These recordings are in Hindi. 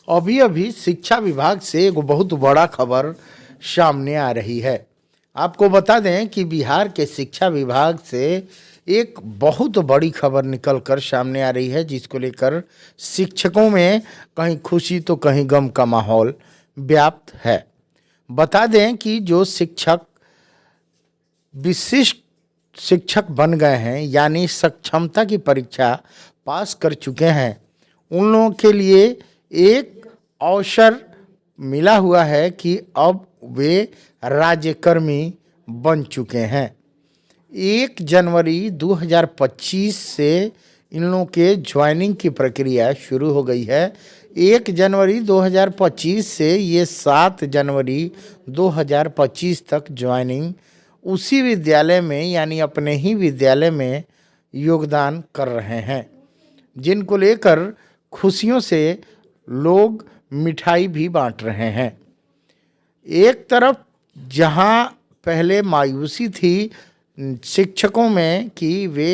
अभी अभी शिक्षा विभाग से एक बहुत बड़ा खबर सामने आ रही है। आपको बता दें कि बिहार के शिक्षा विभाग से एक बहुत बड़ी खबर निकल कर सामने आ रही है, जिसको लेकर शिक्षकों में कहीं खुशी तो कहीं गम का माहौल व्याप्त है। बता दें कि जो शिक्षक विशिष्ट शिक्षक बन गए हैं, यानी सक्षमता की परीक्षा पास कर चुके हैं, उन लोगों के लिए एक अवसर मिला हुआ है कि अब वे राज्यकर्मी बन चुके हैं। 1 जनवरी 2025 से इन लोगों के ज्वाइनिंग की प्रक्रिया शुरू हो गई है। 1 जनवरी 2025 से ये 7 जनवरी 2025 तक ज्वाइनिंग उसी विद्यालय में, यानी अपने ही विद्यालय में योगदान कर रहे हैं, जिनको लेकर खुशियों से लोग मिठाई भी बांट रहे हैं। एक तरफ जहां पहले मायूसी थी शिक्षकों में कि वे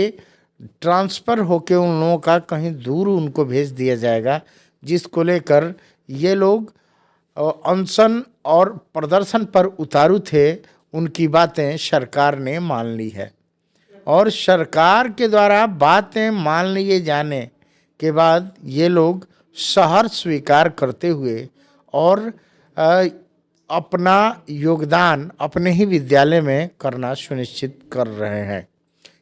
ट्रांसफ़र होकर उन लोगों का कहीं दूर उनको भेज दिया जाएगा, जिसको लेकर ये लोग अनशन और प्रदर्शन पर उतारू थे, उनकी बातें सरकार ने मान ली है। और सरकार के द्वारा बातें मान लिए जाने के बाद ये लोग शहर स्वीकार करते हुए और अपना योगदान अपने ही विद्यालय में करना सुनिश्चित कर रहे हैं।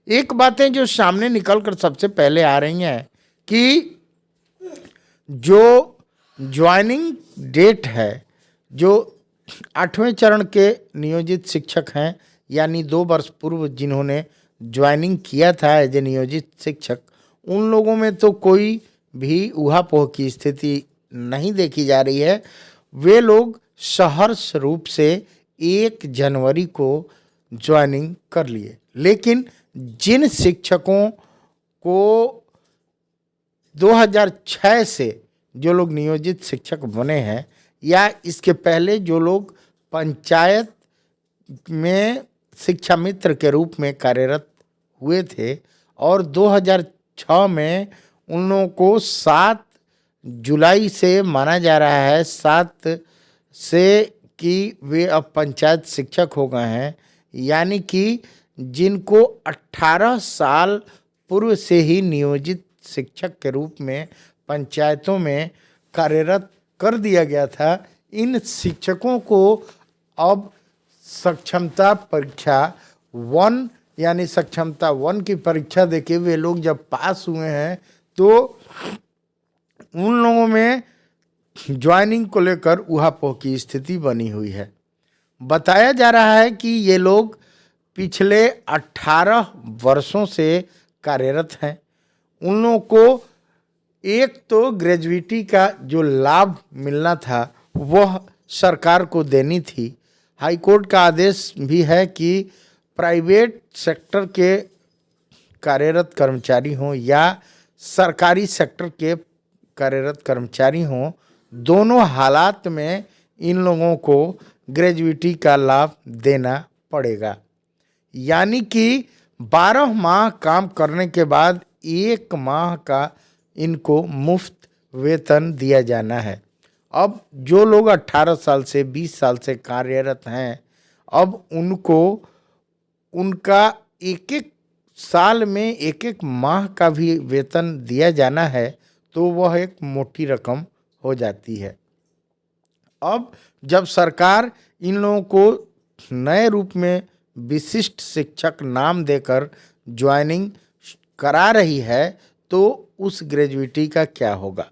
एक बातें जो सामने निकल कर सबसे पहले आ रही हैं कि जो ज्वाइनिंग डेट है, जो 8वें चरण के नियोजित शिक्षक हैं, यानी 2 वर्ष पूर्व जिन्होंने ज्वाइनिंग किया था एज ए नियोजित शिक्षक, उन लोगों में तो कोई भी ऊहापोह की स्थिति नहीं देखी जा रही है। वे लोग सहर्ष रूप से 1 जनवरी को ज्वाइनिंग कर लिए। लेकिन जिन शिक्षकों को 2006 से जो लोग नियोजित शिक्षक बने हैं, या इसके पहले जो लोग पंचायत में शिक्षा मित्र के रूप में कार्यरत हुए थे, और 2006 में उन लोगों को 7 जुलाई से माना जा रहा है, 7 से कि वे अब पंचायत शिक्षक हो गए हैं, यानी कि जिनको 18 साल पूर्व से ही नियोजित शिक्षक के रूप में पंचायतों में कार्यरत कर दिया गया था, इन शिक्षकों को अब सक्षमता परीक्षा 1, यानी सक्षमता 1 की परीक्षा देके वे लोग जब पास हुए हैं, तो उन लोगों में ज्वाइनिंग को लेकर ऊहापोह की स्थिति बनी हुई है। बताया जा रहा है कि ये लोग पिछले 18 वर्षों से कार्यरत हैं। उन लोगों को एक तो ग्रेजुएटी का जो लाभ मिलना था वह सरकार को देनी थी। हाई कोर्ट का आदेश भी है कि प्राइवेट सेक्टर के कार्यरत कर्मचारी हों या सरकारी सेक्टर के कार्यरत कर्मचारी हों, दोनों हालात में इन लोगों को ग्रेजुएटी का लाभ देना पड़ेगा। यानी कि 12 माह काम करने के बाद 1 माह का इनको मुफ्त वेतन दिया जाना है। अब जो लोग 18 साल से 20 साल से कार्यरत हैं, अब उनको उनका 1-1 साल में 1-1 माह का भी वेतन दिया जाना है, तो वह एक मोटी रकम हो जाती है। अब जब सरकार इन लोगों को नए रूप में विशिष्ट शिक्षक नाम देकर ज्वाइनिंग करा रही है, तो उस ग्रेजुएटी का क्या होगा?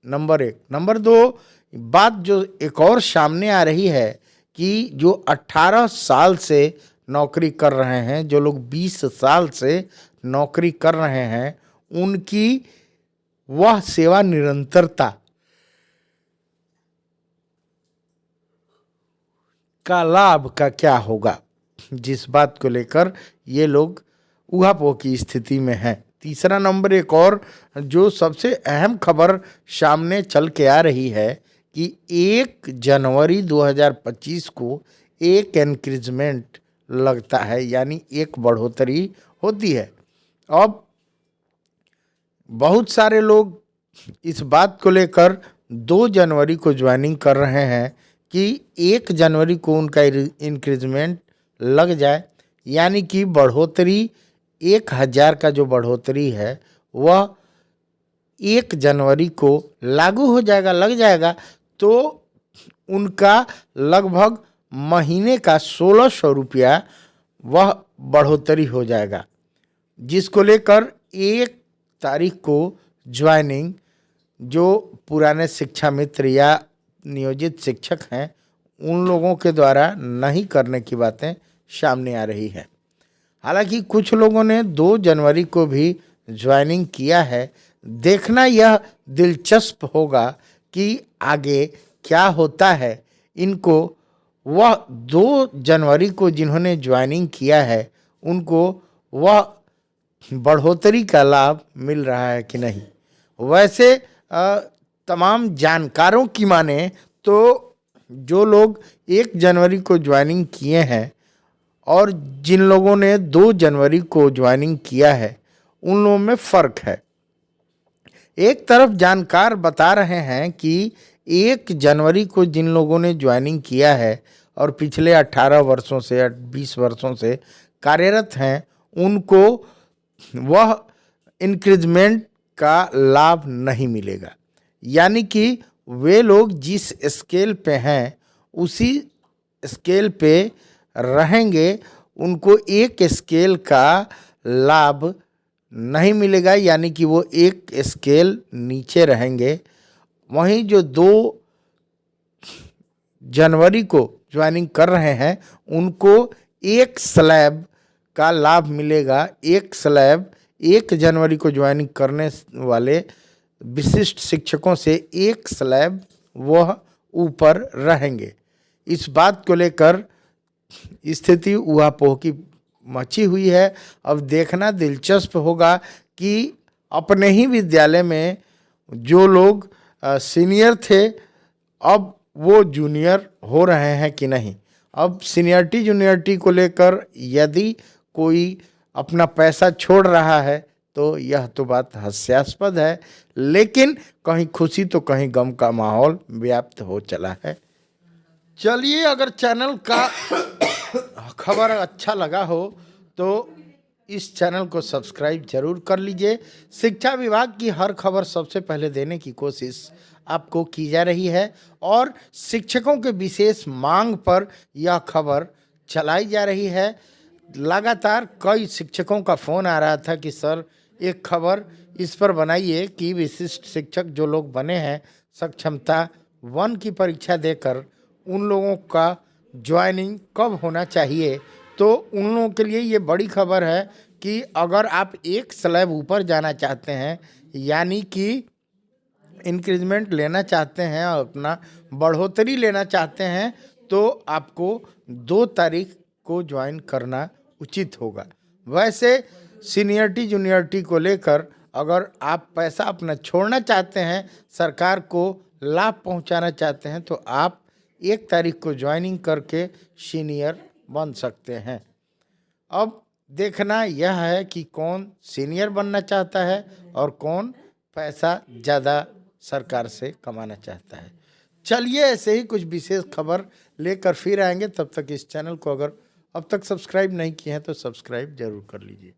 नंबर 1। नंबर 2, बात जो एक और सामने आ रही है कि जो 18 साल से नौकरी कर रहे हैं, जो लोग 20 साल से नौकरी कर रहे हैं, उनकी वह सेवा निरंतरता का लाभ का क्या होगा, जिस बात को लेकर ये लोग ऊहापोह की स्थिति में हैं। तीसरा नंबर, एक और जो सबसे अहम खबर सामने चल के आ रही है कि 1 जनवरी 2025 को एक इंक्रीजमेंट लगता है, यानी एक बढ़ोतरी होती है। अब बहुत सारे लोग इस बात को लेकर 2 जनवरी को ज्वाइनिंग कर रहे हैं कि 1 जनवरी को उनका इंक्रीजमेंट लग जाए, यानी कि बढ़ोतरी 1000 का जो बढ़ोतरी है वह 1 जनवरी को लागू हो जाएगा, लग जाएगा। तो उनका लगभग महीने का 1600 रुपया वह बढ़ोतरी हो जाएगा, जिसको लेकर 1 तारीख को ज्वाइनिंग जो पुराने शिक्षा मित्र या नियोजित शिक्षक हैं उन लोगों के द्वारा नहीं करने की बातें सामने आ रही है। हालांकि कुछ लोगों ने 2 जनवरी को भी ज्वाइनिंग किया है। देखना यह दिलचस्प होगा कि आगे क्या होता है। इनको वह 2 जनवरी को जिन्होंने ज्वाइनिंग किया है उनको वह बढ़ोतरी का लाभ मिल रहा है कि नहीं। वैसे तमाम जानकारों की माने तो जो लोग 1 जनवरी को ज्वाइनिंग किए हैं और जिन लोगों ने 2 जनवरी को ज्वाइनिंग किया है उन लोगों में फ़र्क है। एक तरफ जानकार बता रहे हैं कि 1 जनवरी को जिन लोगों ने ज्वाइनिंग किया है और पिछले 18 वर्षों से 20 वर्षों से कार्यरत हैं उनको वह इंक्रीजमेंट का लाभ नहीं मिलेगा, यानी कि वे लोग जिस स्केल पे हैं उसी स्केल पे रहेंगे, उनको एक स्केल का लाभ नहीं मिलेगा, यानी कि वो एक स्केल नीचे रहेंगे। वहीं जो 2 जनवरी को ज्वाइनिंग कर रहे हैं उनको एक स्लैब का लाभ मिलेगा। एक स्लैब 1 जनवरी को ज्वाइनिंग करने वाले विशिष्ट शिक्षकों से एक स्लैब वह ऊपर रहेंगे। इस बात को लेकर स्थिति ऊहापोह की मची हुई है। अब देखना दिलचस्प होगा कि अपने ही विद्यालय में जो लोग सीनियर थे अब वो जूनियर हो रहे हैं कि नहीं। अब सीनियरिटी जूनियरिटी को लेकर यदि कोई अपना पैसा छोड़ रहा है तो यह तो बात हास्यास्पद है, लेकिन कहीं खुशी तो कहीं गम का माहौल व्याप्त हो चला है। चलिए, अगर चैनल का खबर अच्छा लगा हो तो इस चैनल को सब्सक्राइब जरूर कर लीजिए। शिक्षा विभाग की हर खबर सबसे पहले देने की कोशिश आपको की जा रही है और शिक्षकों के विशेष मांग पर यह खबर चलाई जा रही है। लगातार कई शिक्षकों का फ़ोन आ रहा था कि सर एक खबर इस पर बनाइए कि विशिष्ट शिक्षक जो लोग बने हैं सक्षमता 1 की परीक्षा देकर उन लोगों का ज्वाइनिंग कब होना चाहिए। तो उन लोगों के लिए ये बड़ी खबर है कि अगर आप एक स्लैब ऊपर जाना चाहते हैं, यानी कि इंक्रीजमेंट लेना चाहते हैं और अपना बढ़ोतरी लेना चाहते हैं, तो आपको 2 तारीख को ज्वाइन करना उचित होगा। वैसे सीनियरिटी जूनियरिटी को लेकर अगर आप पैसा अपना छोड़ना चाहते हैं, सरकार को लाभ पहुंचाना चाहते हैं, तो आप 1 तारीख को ज्वाइनिंग करके सीनियर बन सकते हैं। अब देखना यह है कि कौन सीनियर बनना चाहता है और कौन पैसा ज़्यादा सरकार से कमाना चाहता है। चलिए, ऐसे ही कुछ विशेष खबर लेकर फिर आएंगे। तब तक इस चैनल को अगर अब तक सब्सक्राइब नहीं किए हैं तो सब्सक्राइब जरूर कर लीजिए।